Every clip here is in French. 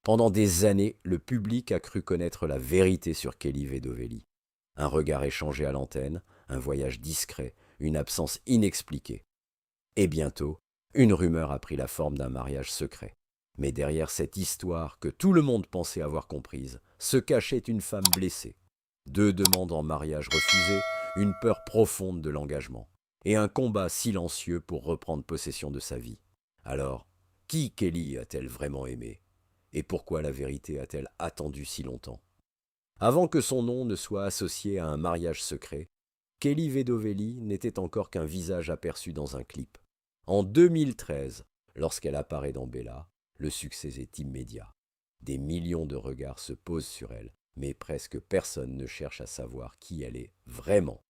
Pendant des années, le public a cru connaître la vérité sur Kelly Vedovelli. Un regard échangé à l'antenne, un voyage discret, une absence inexpliquée. Et bientôt, une rumeur a pris la forme d'un mariage secret. Mais derrière cette histoire que tout le monde pensait avoir comprise, se cachait une femme blessée. Deux demandes en mariage refusées, une peur profonde de l'engagement, et un combat silencieux pour reprendre possession de sa vie. Alors, qui Kelly a-t-elle vraiment aimé? Et pourquoi la vérité a-t-elle attendu si longtemps? Avant que son nom ne soit associé à un mariage secret, Kelly Vedovelli n'était encore qu'un visage aperçu dans un clip. En 2013, lorsqu'elle apparaît dans Bella, le succès est immédiat. Des millions de regards se posent sur elle, mais presque personne ne cherche à savoir qui elle est vraiment.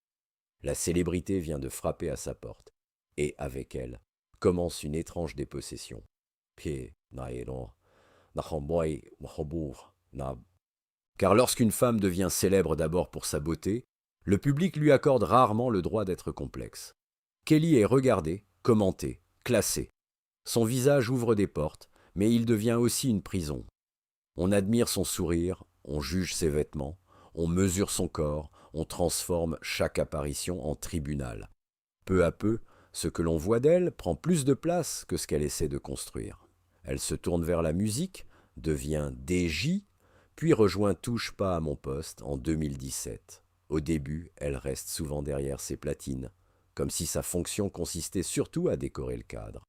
La célébrité vient de frapper à sa porte, et avec elle commence une étrange dépossession. Pie, naeron, nahamboy, mahobour, na. Car lorsqu'une femme devient célèbre d'abord pour sa beauté, le public lui accorde rarement le droit d'être complexe. Kelly est regardée, commentée, classée. Son visage ouvre des portes, mais il devient aussi une prison. On admire son sourire, on juge ses vêtements, on mesure son corps, on transforme chaque apparition en tribunal. Peu à peu, ce que l'on voit d'elle prend plus de place que ce qu'elle essaie de construire. Elle se tourne vers la musique, devient DJ, puis rejoint Touche pas à mon poste en 2017. Au début, elle reste souvent derrière ses platines, comme si sa fonction consistait surtout à décorer le cadre.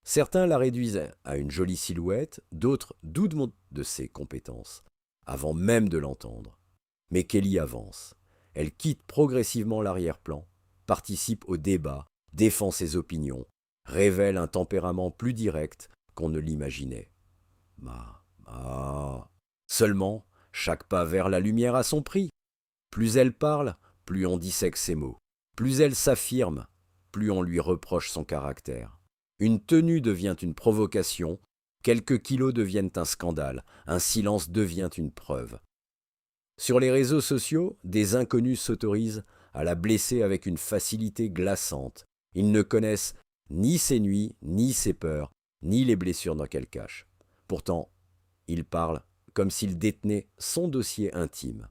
Certains la réduisent à une jolie silhouette, d'autres doutent de ses compétences, avant même de l'entendre. Mais Kelly avance. Elle quitte progressivement l'arrière-plan, participe au débat, défend ses opinions, révèle un tempérament plus direct qu'on ne l'imaginait. Seulement, chaque pas vers la lumière a son prix. Plus elle parle, plus on dissèque ses mots. Plus elle s'affirme, plus on lui reproche son caractère. Une tenue devient une provocation, quelques kilos deviennent un scandale, un silence devient une preuve. Sur les réseaux sociaux, des inconnus s'autorisent à la blesser avec une facilité glaçante. Ils ne connaissent ni ses nuits, ni ses peurs, ni les blessures qu'elle cache. Pourtant, ils parlent comme s'ils détenaient son dossier intime.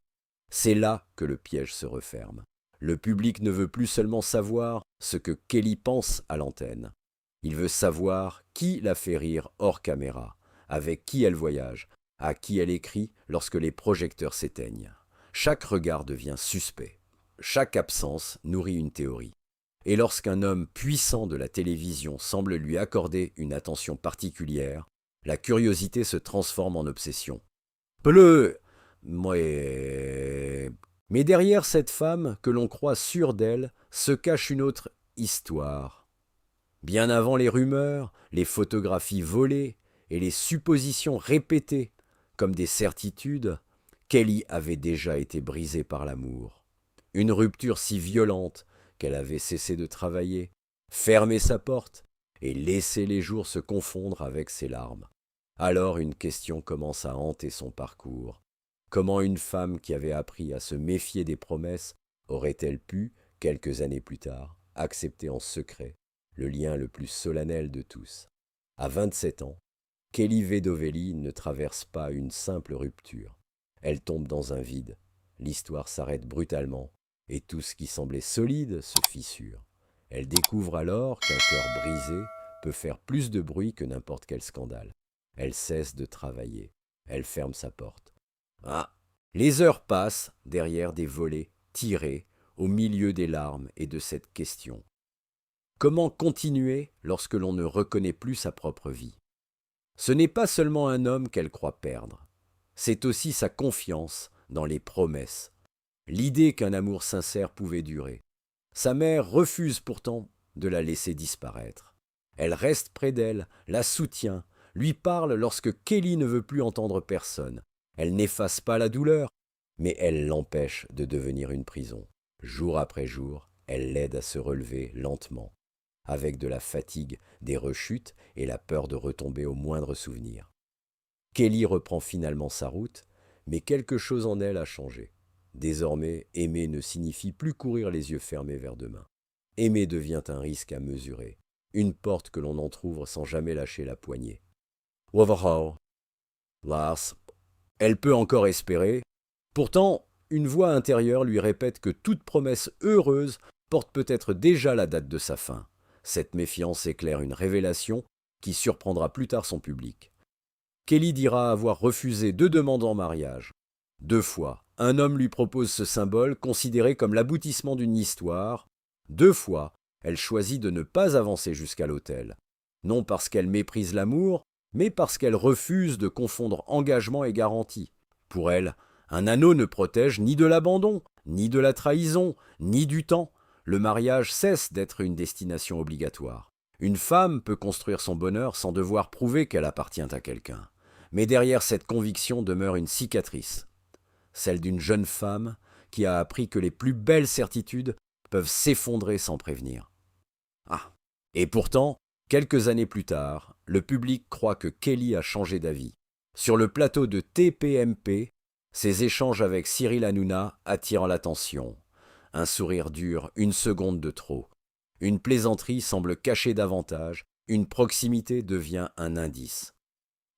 C'est là que le piège se referme. Le public ne veut plus seulement savoir ce que Kelly pense à l'antenne. Il veut savoir qui la fait rire hors caméra, avec qui elle voyage, à qui elle écrit lorsque les projecteurs s'éteignent. Chaque regard devient suspect. Chaque absence nourrit une théorie. Et lorsqu'un homme puissant de la télévision semble lui accorder une attention particulière, la curiosité se transforme en obsession. Bleu. Mais derrière cette femme que l'on croit sûre d'elle se cache une autre histoire. Bien avant les rumeurs, les photographies volées et les suppositions répétées comme des certitudes, Kelly avait déjà été brisée par l'amour. Une rupture si violente qu'elle avait cessé de travailler, fermé sa porte et laissé les jours se confondre avec ses larmes. Alors une question commence à hanter son parcours. Comment une femme qui avait appris à se méfier des promesses aurait-elle pu, quelques années plus tard, accepter en secret le lien le plus solennel de tous? À 27 ans, Kelly Vedovelli ne traverse pas une simple rupture. Elle tombe dans un vide. L'histoire s'arrête brutalement et tout ce qui semblait solide se fissure. Elle découvre alors qu'un cœur brisé peut faire plus de bruit que n'importe quel scandale. Elle cesse de travailler. Elle ferme sa porte. Les heures passent derrière des volets tirés au milieu des larmes et de cette question. Comment continuer lorsque l'on ne reconnaît plus sa propre vie? Ce n'est pas seulement un homme qu'elle croit perdre, c'est aussi sa confiance dans les promesses, l'idée qu'un amour sincère pouvait durer. Sa mère refuse pourtant de la laisser disparaître. Elle reste près d'elle, la soutient, lui parle lorsque Kelly ne veut plus entendre personne. Elle n'efface pas la douleur, mais elle l'empêche de devenir une prison. Jour après jour, elle l'aide à se relever lentement, avec de la fatigue, des rechutes et la peur de retomber au moindre souvenir. Kelly reprend finalement sa route, mais quelque chose en elle a changé. Désormais, aimer ne signifie plus courir les yeux fermés vers demain. Aimer devient un risque à mesurer, une porte que l'on entr'ouvre sans jamais lâcher la poignée. Overhaul. Lars, elle peut encore espérer. Pourtant, une voix intérieure lui répète que toute promesse heureuse porte peut-être déjà la date de sa fin. Cette méfiance éclaire une révélation qui surprendra plus tard son public. Kelly dira avoir refusé 2 demandes en mariage. 2 fois, un homme lui propose ce symbole considéré comme l'aboutissement d'une histoire. 2 fois, elle choisit de ne pas avancer jusqu'à l'autel. Non parce qu'elle méprise l'amour, mais parce qu'elle refuse de confondre engagement et garantie. Pour elle, un anneau ne protège ni de l'abandon, ni de la trahison, ni du temps. Le mariage cesse d'être une destination obligatoire. Une femme peut construire son bonheur sans devoir prouver qu'elle appartient à quelqu'un. Mais derrière cette conviction demeure une cicatrice, celle d'une jeune femme qui a appris que les plus belles certitudes peuvent s'effondrer sans prévenir. Ah. Et pourtant, quelques années plus tard, le public croit que Kelly a changé d'avis. Sur le plateau de TPMP, ses échanges avec Cyril Hanouna attirent l'attention. Un sourire dure 1 seconde de trop. Une plaisanterie semble cacher davantage, une proximité devient un indice.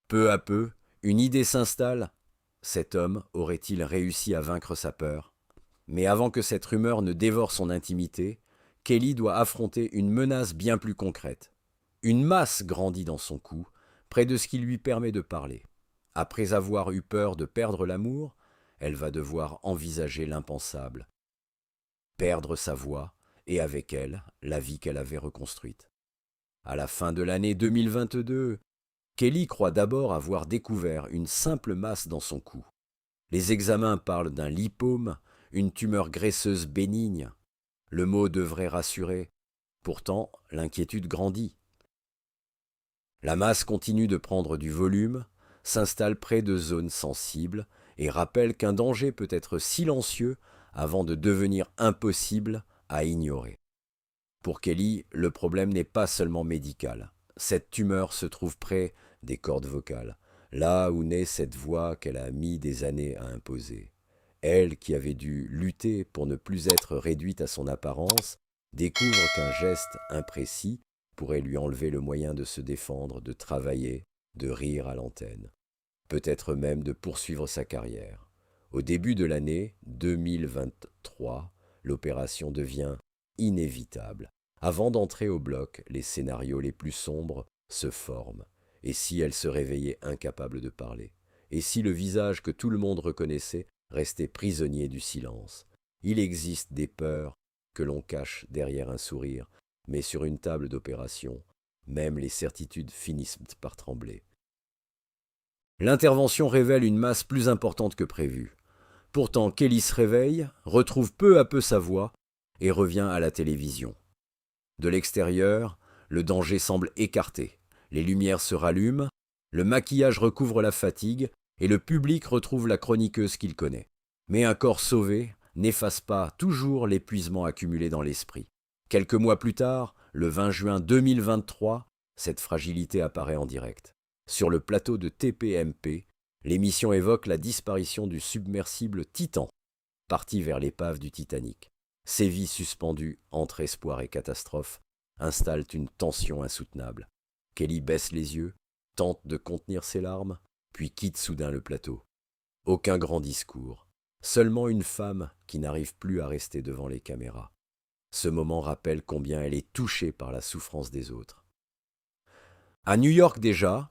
Peu à peu, une idée s'installe. Cet homme aurait-il réussi à vaincre sa peur? Mais avant que cette rumeur ne dévore son intimité, Kelly doit affronter une menace bien plus concrète. Une masse grandit dans son cou, près de ce qui lui permet de parler. Après avoir eu peur de perdre l'amour, elle va devoir envisager l'impensable. Perdre sa voix, et avec elle, la vie qu'elle avait reconstruite. À la fin de l'année 2022, Kelly croit d'abord avoir découvert une simple masse dans son cou. Les examens parlent d'un lipome, une tumeur graisseuse bénigne. Le mot devrait rassurer. Pourtant, l'inquiétude grandit. La masse continue de prendre du volume, s'installe près de zones sensibles et rappelle qu'un danger peut être silencieux avant de devenir impossible à ignorer. Pour Kelly, le problème n'est pas seulement médical. Cette tumeur se trouve près des cordes vocales, là où naît cette voix qu'elle a mis des années à imposer. Elle, qui avait dû lutter pour ne plus être réduite à son apparence, découvre qu'un geste imprécis pourrait lui enlever le moyen de se défendre, de travailler, de rire à l'antenne, peut-être même de poursuivre sa carrière. Au début de l'année 2023, l'opération devient inévitable. Avant d'entrer au bloc, les scénarios les plus sombres se forment. Et si elle se réveillait incapable de parler? Et si le visage que tout le monde reconnaissait restait prisonnier du silence? Il existe des peurs que l'on cache derrière un sourire, mais sur une table d'opération, même les certitudes finissent par trembler. L'intervention révèle une masse plus importante que prévu. Pourtant, Kelly se réveille, retrouve peu à peu sa voix et revient à la télévision. De l'extérieur, le danger semble écarté. Les lumières se rallument, le maquillage recouvre la fatigue et le public retrouve la chroniqueuse qu'il connaît. Mais un corps sauvé n'efface pas toujours l'épuisement accumulé dans l'esprit. Quelques mois plus tard, le 20 juin 2023, cette fragilité apparaît en direct. Sur le plateau de TPMP, l'émission évoque la disparition du submersible Titan, parti vers l'épave du Titanic. Ces vies suspendues entre espoir et catastrophe installent une tension insoutenable. Kelly baisse les yeux, tente de contenir ses larmes, puis quitte soudain le plateau. Aucun grand discours, seulement une femme qui n'arrive plus à rester devant les caméras. Ce moment rappelle combien elle est touchée par la souffrance des autres. À New York déjà,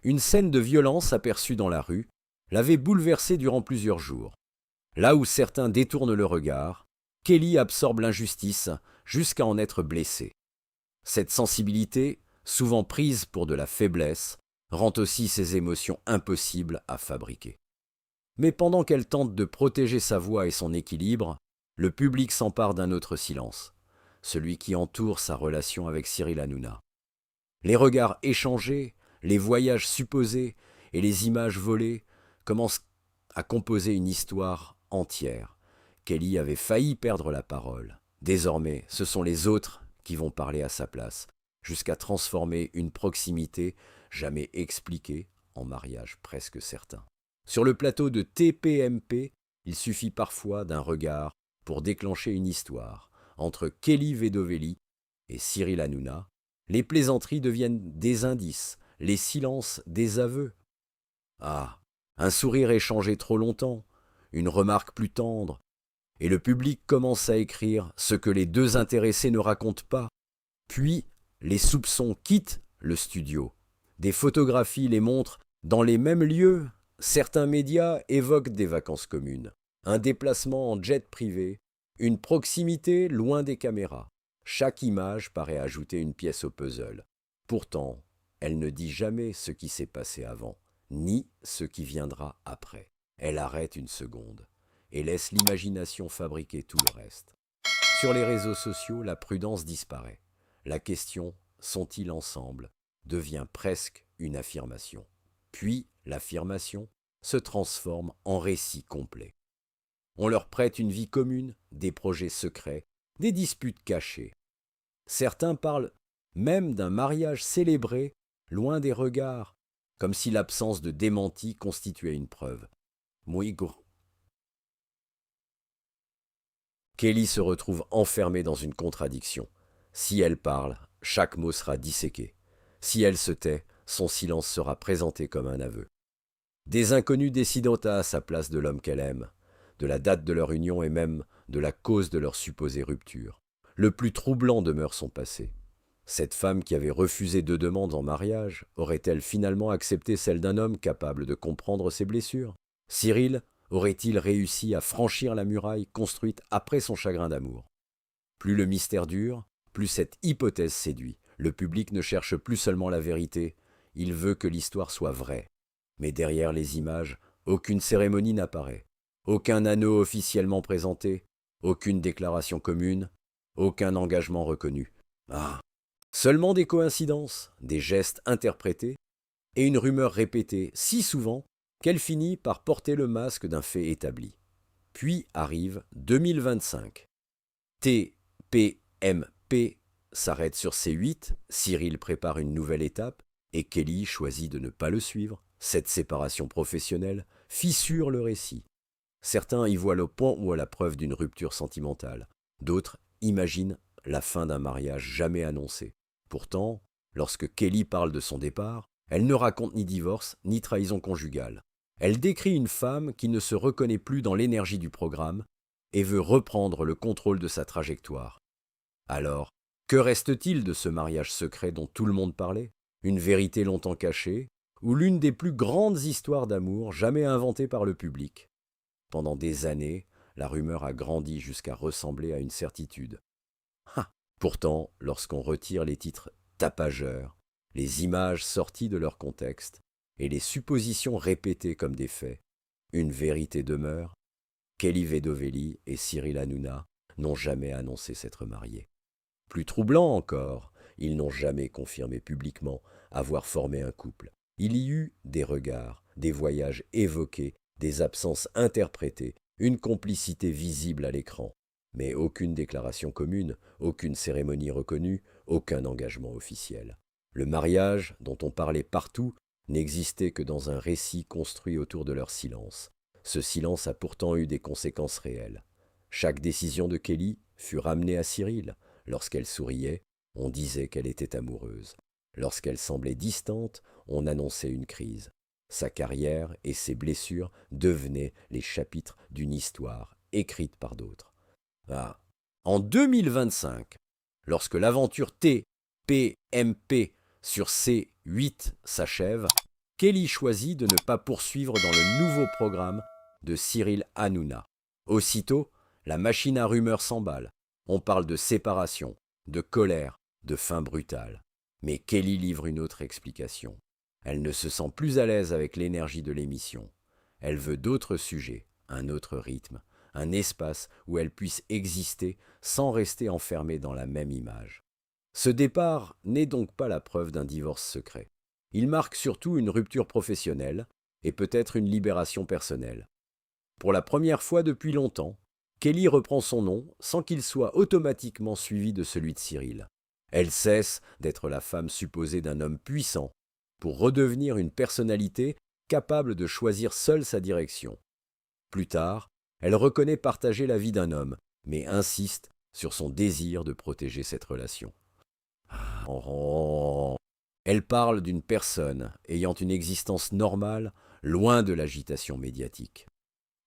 une scène de violence aperçue dans la rue l'avait bouleversée durant plusieurs jours. Là où certains détournent le regard, Kelly absorbe l'injustice jusqu'à en être blessée. Cette sensibilité, souvent prise pour de la faiblesse, rend aussi ses émotions impossibles à fabriquer. Mais pendant qu'elle tente de protéger sa voix et son équilibre, le public s'empare d'un autre silence, celui qui entoure sa relation avec Cyril Hanouna. Les regards échangés, les voyages supposés et les images volées commencent à composer une histoire entière. Kelly avait failli perdre la parole. Désormais, ce sont les autres qui vont parler à sa place, jusqu'à transformer une proximité jamais expliquée en mariage presque certain. Sur le plateau de TPMP, il suffit parfois d'un regard pour déclencher une histoire. Entre Kelly Vedovelli et Cyril Hanouna, les plaisanteries deviennent des indices, les silences des aveux. Ah, Un sourire échangé trop longtemps, une remarque plus tendre, et le public commence à écrire ce que les deux intéressés ne racontent pas. Puis, les soupçons quittent le studio. Des photographies les montrent dans les mêmes lieux. Certains médias évoquent des vacances communes, un déplacement en jet privé, une proximité loin des caméras. Chaque image paraît ajouter une pièce au puzzle. Pourtant, elle ne dit jamais ce qui s'est passé avant, ni ce qui viendra après. Elle arrête une seconde et laisse l'imagination fabriquer tout le reste. Sur les réseaux sociaux, la prudence disparaît. La question « sont-ils ensemble ?» devient presque une affirmation. Puis, l'affirmation se transforme en récit complet. On leur prête une vie commune, des projets secrets, des disputes cachées. Certains parlent même d'un mariage célébré, loin des regards, comme si l'absence de démenti constituait une preuve. Kelly se retrouve enfermée dans une contradiction. Si elle parle, chaque mot sera disséqué. Si elle se tait, son silence sera présenté comme un aveu. Des inconnus décident à sa place de l'homme qu'elle aime, de la date de leur union et même de la cause de leur supposée rupture. Le plus troublant demeure son passé. Cette femme qui avait refusé 2 demandes en mariage, aurait-elle finalement accepté celle d'un homme capable de comprendre ses blessures? Cyril aurait-il réussi à franchir la muraille construite après son chagrin d'amour? Plus le mystère dure, plus cette hypothèse séduit. Le public ne cherche plus seulement la vérité, il veut que l'histoire soit vraie. Mais derrière les images, aucune cérémonie n'apparaît, aucun anneau officiellement présenté, aucune déclaration commune, aucun engagement reconnu. Ah! Seulement des coïncidences, des gestes interprétés et une rumeur répétée si souvent qu'elle finit par porter le masque d'un fait établi. Puis arrive 2025. TPMP s'arrête sur C8, Cyril prépare une nouvelle étape et Kelly choisit de ne pas le suivre. Cette séparation professionnelle fissure le récit. Certains y voient le point ou à la preuve d'une rupture sentimentale. D'autres imaginent la fin d'un mariage jamais annoncé. Pourtant, lorsque Kelly parle de son départ, elle ne raconte ni divorce ni trahison conjugale. Elle décrit une femme qui ne se reconnaît plus dans l'énergie du programme et veut reprendre le contrôle de sa trajectoire. Alors, que reste-t-il de ce mariage secret dont tout le monde parlait? Une vérité longtemps cachée, ou l'une des plus grandes histoires d'amour jamais inventées par le public? Pendant des années, la rumeur a grandi jusqu'à ressembler à une certitude. Pourtant, lorsqu'on retire les titres tapageurs, les images sorties de leur contexte et les suppositions répétées comme des faits, une vérité demeure. Kelly Vedovelli et Cyril Hanouna n'ont jamais annoncé s'être mariés. Plus troublant encore, ils n'ont jamais confirmé publiquement avoir formé un couple. Il y eut des regards, des voyages évoqués, des absences interprétées, une complicité visible à l'écran. Mais aucune déclaration commune, aucune cérémonie reconnue, aucun engagement officiel. Le mariage, dont on parlait partout, n'existait que dans un récit construit autour de leur silence. Ce silence a pourtant eu des conséquences réelles. Chaque décision de Kelly fut ramenée à Cyril. Lorsqu'elle souriait, on disait qu'elle était amoureuse. Lorsqu'elle semblait distante, on annonçait une crise. Sa carrière et ses blessures devenaient les chapitres d'une histoire écrite par d'autres. En 2025, lorsque l'aventure TPMP sur C8 s'achève, Kelly choisit de ne pas poursuivre dans le nouveau programme de Cyril Hanouna. Aussitôt, la machine à rumeurs s'emballe. On parle de séparation, de colère, de fin brutale. Mais Kelly livre une autre explication. Elle ne se sent plus à l'aise avec l'énergie de l'émission. Elle veut d'autres sujets, un autre rythme, un espace où elle puisse exister sans rester enfermée dans la même image. Ce départ n'est donc pas la preuve d'un divorce secret. Il marque surtout une rupture professionnelle et peut-être une libération personnelle. Pour la première fois depuis longtemps, Kelly reprend son nom sans qu'il soit automatiquement suivi de celui de Cyril. Elle cesse d'être la femme supposée d'un homme puissant pour redevenir une personnalité capable de choisir seule sa direction. Plus tard, elle reconnaît partager la vie d'un homme, mais insiste sur son désir de protéger cette relation. Elle parle d'une personne ayant une existence normale loin de l'agitation médiatique.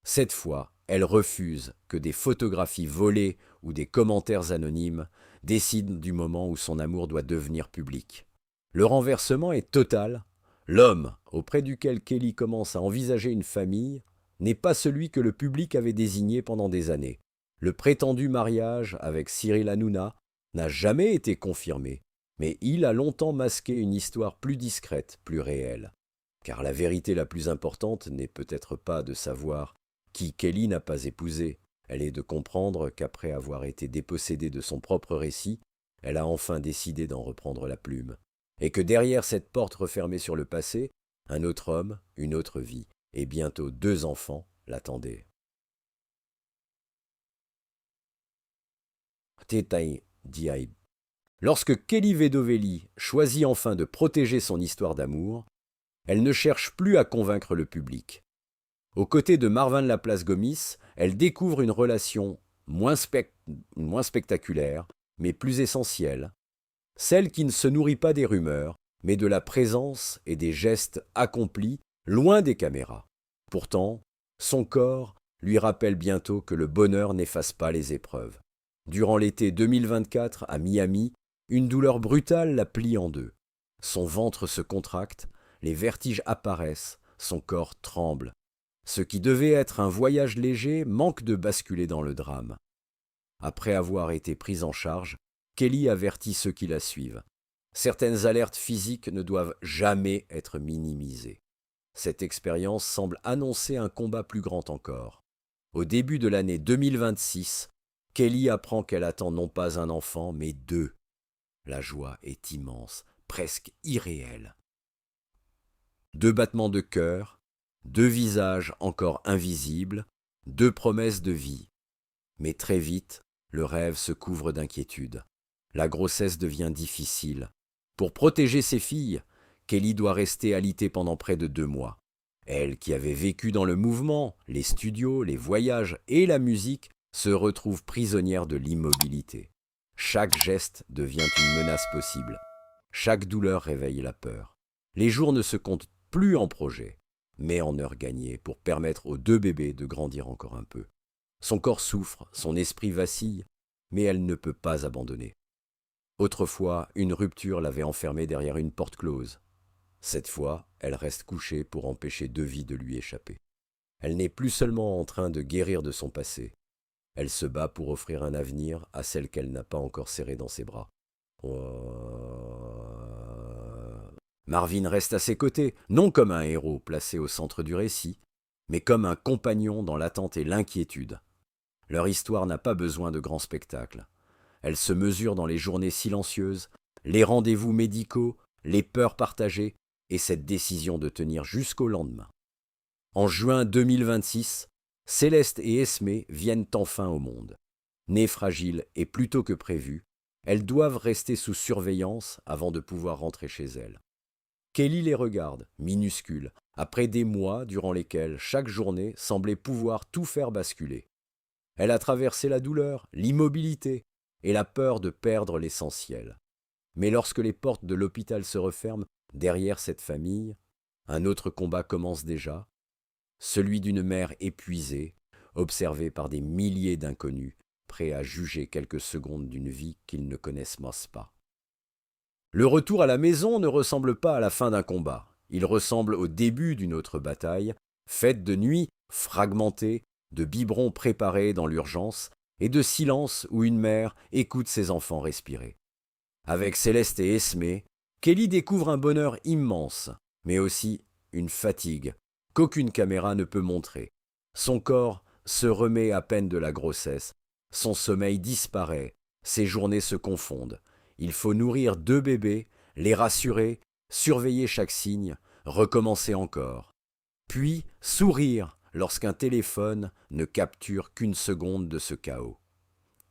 Cette fois, elle refuse que des photographies volées ou des commentaires anonymes décident du moment où son amour doit devenir public. Le renversement est total. L'homme auprès duquel Kelly commence à envisager une famille n'est pas celui que le public avait désigné pendant des années. Le prétendu mariage avec Cyril Hanouna n'a jamais été confirmé, mais il a longtemps masqué une histoire plus discrète, plus réelle. Car la vérité la plus importante n'est peut-être pas de savoir qui Kelly n'a pas épousé, elle est de comprendre qu'après avoir été dépossédée de son propre récit, elle a enfin décidé d'en reprendre la plume, et que derrière cette porte refermée sur le passé, un autre homme, une autre vie, et bientôt 2 enfants l'attendaient. Tetai Diaib. Lorsque Kelly Vedovelli choisit enfin de protéger son histoire d'amour, elle ne cherche plus à convaincre le public. Aux côtés de Marvin Laplace Gomis, elle découvre une relation moins spectaculaire, mais plus essentielle, celle qui ne se nourrit pas des rumeurs, mais de la présence et des gestes accomplis loin des caméras. Pourtant, son corps lui rappelle bientôt que le bonheur n'efface pas les épreuves. Durant l'été 2024, à Miami, une douleur brutale la plie en deux. Son ventre se contracte, les vertiges apparaissent, son corps tremble. Ce qui devait être un voyage léger manque de basculer dans le drame. Après avoir été prise en charge, Kelly avertit ceux qui la suivent. Certaines alertes physiques ne doivent jamais être minimisées. Cette expérience semble annoncer un combat plus grand encore. Au début de l'année 2026, Kelly apprend qu'elle attend non pas un enfant, mais 2. La joie est immense, presque irréelle. 2 battements de cœur, 2 visages encore invisibles, 2 promesses de vie. Mais très vite, le rêve se couvre d'inquiétude. La grossesse devient difficile. Pour protéger ses filles, Kelly doit rester alitée pendant près de 2 mois. Elle, qui avait vécu dans le mouvement, les studios, les voyages et la musique, se retrouve prisonnière de l'immobilité. Chaque geste devient une menace possible. Chaque douleur réveille la peur. Les jours ne se comptent plus en projets, mais en heures gagnées pour permettre aux 2 bébés de grandir encore un peu. Son corps souffre, son esprit vacille, mais elle ne peut pas abandonner. Autrefois, une rupture l'avait enfermée derrière une porte close. Cette fois, elle reste couchée pour empêcher 2 vies de lui échapper. Elle n'est plus seulement en train de guérir de son passé. Elle se bat pour offrir un avenir à celle qu'elle n'a pas encore serrée dans ses bras. Marvin reste à ses côtés, non comme un héros placé au centre du récit, mais comme un compagnon dans l'attente et l'inquiétude. Leur histoire n'a pas besoin de grands spectacles. Elle se mesure dans les journées silencieuses, les rendez-vous médicaux, les peurs partagées et cette décision de tenir jusqu'au lendemain. En juin 2026, Céleste et Esmé viennent enfin au monde. Nées fragiles et plus tôt que prévu, elles doivent rester sous surveillance avant de pouvoir rentrer chez elles. Kelly les regarde, minuscules, après des mois durant lesquels chaque journée semblait pouvoir tout faire basculer. Elle a traversé la douleur, l'immobilité et la peur de perdre l'essentiel. Mais lorsque les portes de l'hôpital se referment derrière cette famille, un autre combat commence déjà, celui d'une mère épuisée, observée par des milliers d'inconnus, prêts à juger quelques secondes d'une vie qu'ils ne connaissent pas. Le retour à la maison ne ressemble pas à la fin d'un combat. Il ressemble au début d'une autre bataille, faite de nuits fragmentées, de biberons préparés dans l'urgence et de silence où une mère écoute ses enfants respirer. Avec Céleste et Esmé, Kelly découvre un bonheur immense, mais aussi une fatigue qu'aucune caméra ne peut montrer. Son corps se remet à peine de la grossesse, son sommeil disparaît, ses journées se confondent. Il faut nourrir 2 bébés, les rassurer, surveiller chaque signe, recommencer encore. Puis sourire lorsqu'un téléphone ne capture qu'une seconde de ce chaos.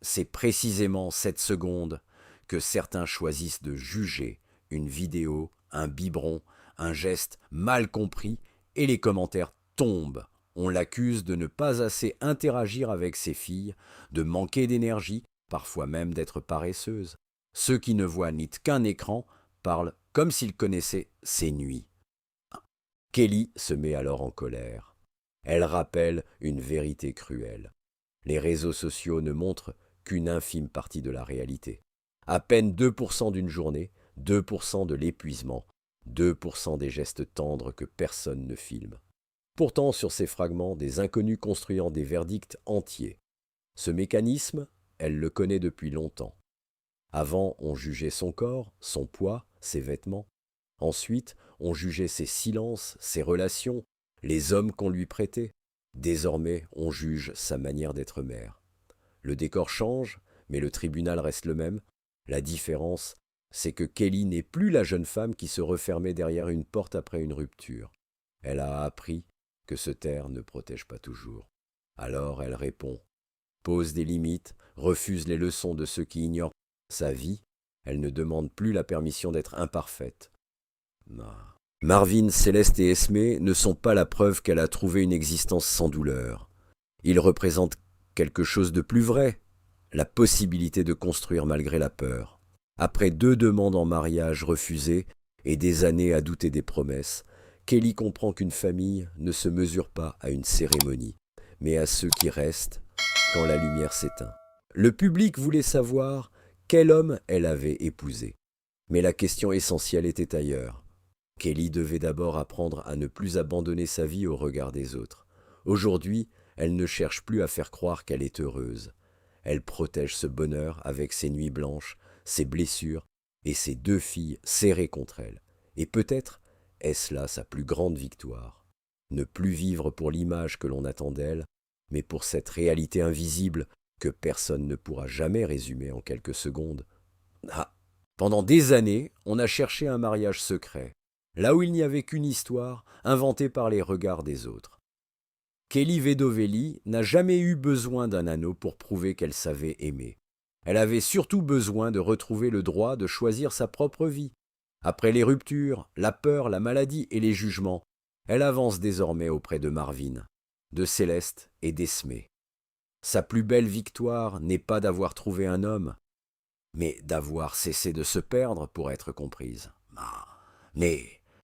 C'est précisément cette seconde que certains choisissent de juger une vidéo, un biberon, un geste mal compris, et les commentaires tombent. On l'accuse de ne pas assez interagir avec ses filles, de manquer d'énergie, parfois même d'être paresseuse. Ceux qui ne voient ni qu'un écran parlent comme s'ils connaissaient ses nuits. Kelly se met alors en colère. Elle rappelle une vérité cruelle. Les réseaux sociaux ne montrent qu'une infime partie de la réalité. À peine 2% d'une journée, 2% de l'épuisement, 2% des gestes tendres que personne ne filme. Pourtant, sur ces fragments, des inconnus construisant des verdicts entiers. Ce mécanisme, elle le connaît depuis longtemps. Avant, on jugeait son corps, son poids, ses vêtements. Ensuite, on jugeait ses silences, ses relations, les hommes qu'on lui prêtait. Désormais, on juge sa manière d'être mère. Le décor change, mais le tribunal reste le même. La différence, c'est que Kelly n'est plus la jeune femme qui se refermait derrière une porte après une rupture. Elle a appris que se taire ne protège pas toujours. Alors elle répond, pose des limites, refuse les leçons de ceux qui ignorent sa vie. Elle ne demande plus la permission d'être imparfaite. Marvin, Céleste et Esmé ne sont pas la preuve qu'elle a trouvé une existence sans douleur. Ils représentent quelque chose de plus vrai, la possibilité de construire malgré la peur. Après 2 demandes en mariage refusées et des années à douter des promesses, Kelly comprend qu'une famille ne se mesure pas à une cérémonie, mais à ceux qui restent quand la lumière s'éteint. Le public voulait savoir quel homme elle avait épousé. Mais la question essentielle était ailleurs. Kelly devait d'abord apprendre à ne plus abandonner sa vie au regard des autres. Aujourd'hui, elle ne cherche plus à faire croire qu'elle est heureuse. Elle protège ce bonheur avec ses nuits blanches, ses blessures et ses 2 filles serrées contre elle. Et peut-être est-ce là sa plus grande victoire. Ne plus vivre pour l'image que l'on attend d'elle, mais pour cette réalité invisible que personne ne pourra jamais résumer en quelques secondes. Pendant des années, on a cherché un mariage secret, là où il n'y avait qu'une histoire inventée par les regards des autres. Kelly Vedovelli n'a jamais eu besoin d'un anneau pour prouver qu'elle savait aimer. Elle avait surtout besoin de retrouver le droit de choisir sa propre vie. Après les ruptures, la peur, la maladie et les jugements, elle avance désormais auprès de Marvin, de Céleste et d'Esmé. Sa plus belle victoire n'est pas d'avoir trouvé un homme, mais d'avoir cessé de se perdre pour être comprise. Mais